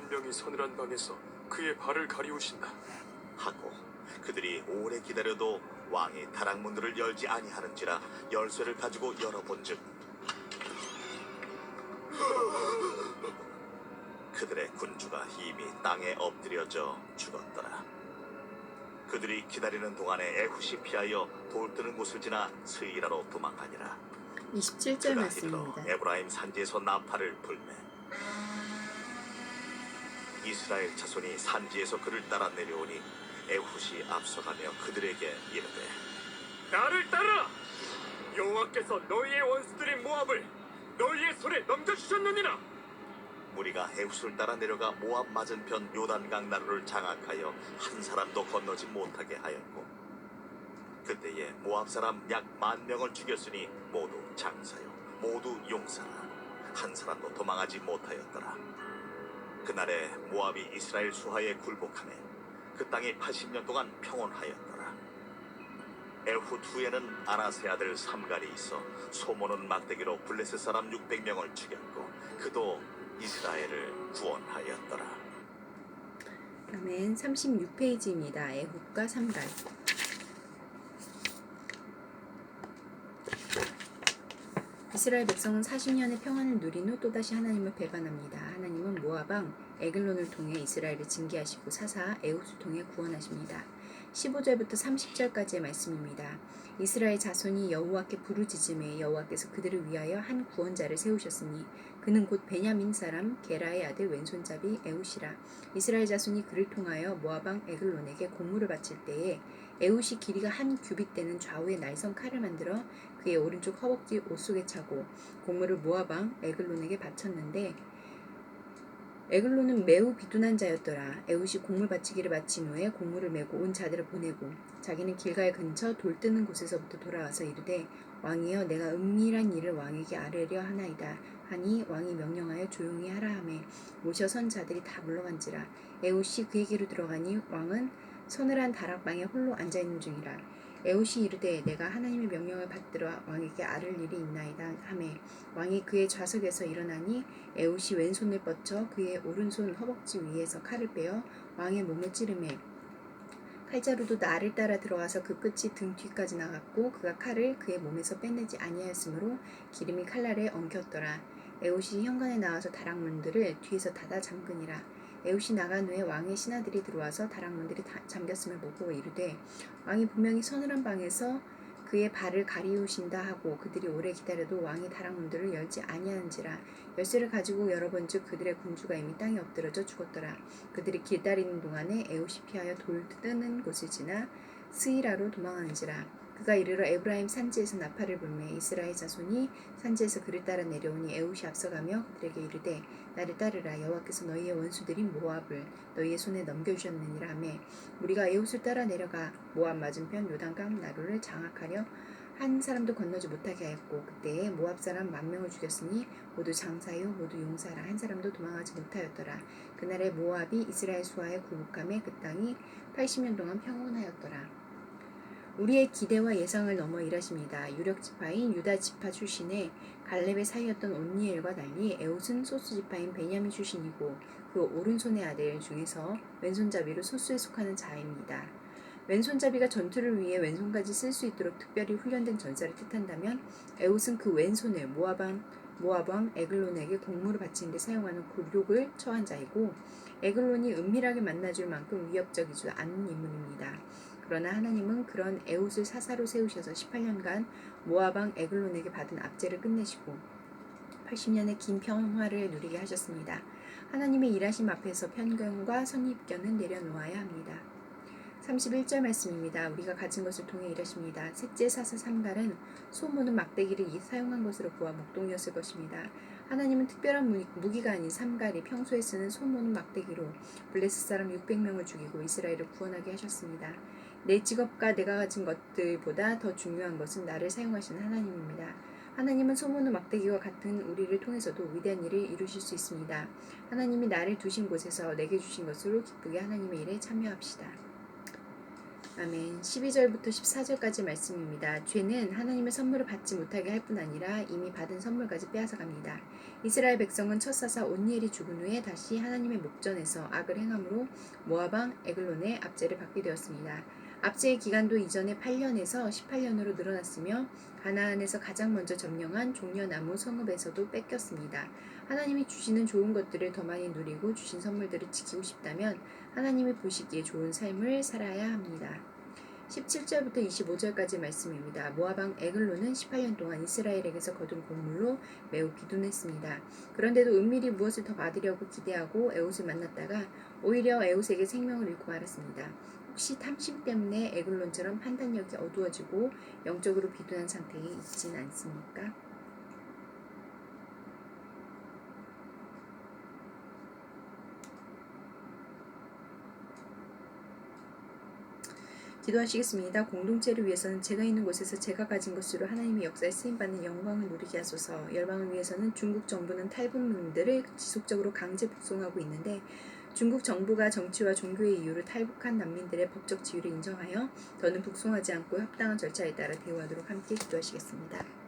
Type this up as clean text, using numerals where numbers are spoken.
분명히 서늘한 방에서 그의 발을 가리우신다 하고 그들이 오래 기다려도 왕이 다락문들을 열지 아니하는지라 열쇠를 가지고 열어본즉 그들의 군주가 이미 땅에 엎드려져 죽었더라. 그들이 기다리는 동안에 에훗이 피하여 돌뜨는 곳을 지나 스이라로 도망하니라. 27절 그가 이르러 말씀입니다. 에브라임 산지에서 나팔을 불매 이스라엘 자손이 산지에서 그를 따라 내려오니 에훗이 앞서가며 그들에게 이르되 나를 따라! 여호와께서 너희의 원수들인 모압을 너희의 손에 넘겨주셨느니라 무리가 에훗을 따라 내려가 모압 맞은편 요단강 나루를 장악하여 한 사람도 건너지 못하게 하였고 그때에 모압 사람 약 10,000명을 죽였으니 모두 장사요 모두 용사라 한 사람도 도망하지 못하였더라. 그날에 모압이 이스라엘 수하에 굴복하매 그 땅이 80년 동안 평온하였더라. 에훗 후에는 아나세 아들 삼갈이 있어 소모는 막대기로 블레셋 사람 600명을 죽였고 그도 이스라엘을 구원하였더라. 아멘. 36페이지입니다. 에훗과 삼갈. 이스라엘 백성은 40년의 평안을 누린 후 또다시 하나님을 배반합니다. 하나님은 모압 왕 에글론을 통해 이스라엘을 징계하시고 사사 에훗을 통해 구원하십니다. 15절부터 30절까지의 말씀입니다. 이스라엘 자손이 여호와께 부르짖음에 여호와께서 그들을 위하여 한 구원자를 세우셨으니 그는 곧 베냐민 사람 게라의 아들 왼손잡이 에훗이라. 이스라엘 자손이 그를 통하여 모압 왕 에글론에게 공물을 바칠 때에 에훗이 길이가 한 규빗 되는 좌우의 날선 칼을 만들어 그의 오른쪽 허벅지 옷 속에 차고 공물을 모압 왕 에글론에게 바쳤는데 에글론은 매우 비둔한 자였더라. 에훗이 공물 바치기를 마친 후에 공물을 메고 온 자들을 보내고 자기는 길갈 근처 돌 뜨는 곳에서부터 돌아와서 이르되 왕이여 내가 은밀한 일을 왕에게 아뢰려 하나이다 하니 왕이 명령하여 조용히 하라 하매 모셔 선 자들이 다 물러간지라. 에훗이 그에게로 들어가니 왕은 서늘한 다락방에 홀로 앉아있는 중이라. 에훗이 이르되 내가 하나님의 명령을 받들어 왕에게 아를 일이 있나이다 하매 왕이 그의 좌석에서 일어나니 에훗이 왼손을 뻗쳐 그의 오른손 허벅지 위에서 칼을 빼어 왕의 몸을 찌르매 칼자루도 나를 따라 들어와서 그 끝이 등 뒤까지 나갔고 그가 칼을 그의 몸에서 빼내지 아니하였으므로 기름이 칼날에 엉켰더라. 에훗이 현관에 나와서 다락문들을 뒤에서 닫아 잠그니라. 에훗이 나간 후에 왕의 신하들이 들어와서 다락문들이 잠겼음을 보고 이르되 왕이 분명히 서늘한 방에서 그의 발을 가리우신다 하고 그들이 오래 기다려도 왕이 다락문들을 열지 아니하는지라. 열쇠를 가지고 열어본즉 그들의 군주가 이미 땅에 엎드러져 죽었더라. 그들이 기다리는 동안에 에훗이 피하여 돌 뜨는 곳을 지나 스이라로 도망하는지라. 그가 이르러 에브라임 산지에서 나팔을 불매 이스라엘 자손이 산지에서 그를 따라 내려오니 에훗이 앞서가며 그들에게 이르되 나를 따르라 여호와께서 너희의 원수들인 모압을 너희의 손에 넘겨주셨느니라 하매 우리가 에훗을 따라 내려가 모압 맞은편 요단강 나루를 장악하려 한 사람도 건너지 못하게 하였고 그때에 모압 사람 10,000명을 죽였으니 모두 장사요 모두 용사라 한 사람도 도망하지 못하였더라. 그날에 모압이 이스라엘 수하에 굴복하매 그 땅이 80년 동안 평온하였더라. 우리의 기대와 예상을 넘어 일하십니다. 유력 지파인 유다 지파 출신의 갈렙의 사이였던 온니엘과 달리 에훗은 소수 지파인 베냐민 출신이고 그 오른손의 아들 중에서 왼손잡이로 소수에 속하는 자입니다. 왼손잡이가 전투를 위해 왼손까지 쓸 수 있도록 특별히 훈련된 전사를 뜻한다면 에훗은 그 왼손을 모압 왕 에글론에게 공물을 바치는 데 사용하는 굴욕을 처한 자이고 에글론이 은밀하게 만나줄 만큼 위협적이지 않은 인물입니다. 그러나 하나님은 그런 에훗을 사사로 세우셔서 18년간 모압 왕 에글론에게 받은 압제를 끝내시고 80년의 긴 평화를 누리게 하셨습니다. 하나님의 일하심 앞에서 편견과 선입견은 내려놓아야 합니다. 31절 말씀입니다. 우리가 가진 것을 통해 일하십니다. 셋째 사사 삼갈은 소모는 막대기를 사용한 것으로 보아 목동이었을 것입니다. 하나님은 특별한 무기가 아닌 삼갈이 평소에 쓰는 소모는 막대기로 블레셋 사람 600명을 죽이고 이스라엘을 구원하게 하셨습니다. 내 직업과 내가 가진 것들보다 더 중요한 것은 나를 사용하시는 하나님입니다. 하나님은 소모는 막대기와 같은 우리를 통해서도 위대한 일을 이루실 수 있습니다. 하나님이 나를 두신 곳에서 내게 주신 것으로 기쁘게 하나님의 일에 참여합시다. 아멘. 12절부터 14절까지 말씀입니다. 죄는 하나님의 선물을 받지 못하게 할 뿐 아니라 이미 받은 선물까지 빼앗아갑니다. 이스라엘 백성은 첫 사사 온니엘이 죽은 후에 다시 하나님의 목전에서 악을 행함으로 모압 왕 에글론의 압제를 받게 되었습니다. 압제의 기간도 이전의 8년에서 18년으로 늘어났으며 가나안에서 가장 먼저 점령한 종려나무 성읍에서도 뺏겼습니다. 하나님이 주시는 좋은 것들을 더 많이 누리고 주신 선물들을 지키고 싶다면 하나님이 보시기에 좋은 삶을 살아야 합니다. 17절부터 25절까지 말씀입니다. 모압 왕 에글론은 18년 동안 이스라엘에게서 거둔 곡물로 매우 비둔했습니다. 그런데도 은밀히 무엇을 더 받으려고 기대하고 에웃을 만났다가 오히려 에웃에게 생명을 잃고 말았습니다. 혹시 탐심 때문에 에글론처럼 판단력이 어두워지고 영적으로 비둔한 상태에 있진 않습니까? 기도하시겠습니다. 공동체를 위해서는 제가 있는 곳에서 제가 가진 것으로 하나님의 역사에 쓰임받는 영광을 누리게 하소서. 열방을 위해서는 중국 정부는 탈북민들을 지속적으로 강제 북송하고 있는데 중국 정부가 정치와 종교의 이유로 탈북한 난민들의 법적 지위를 인정하여 더는 북송하지 않고 합당한 절차에 따라 대우하도록 함께 기도하시겠습니다.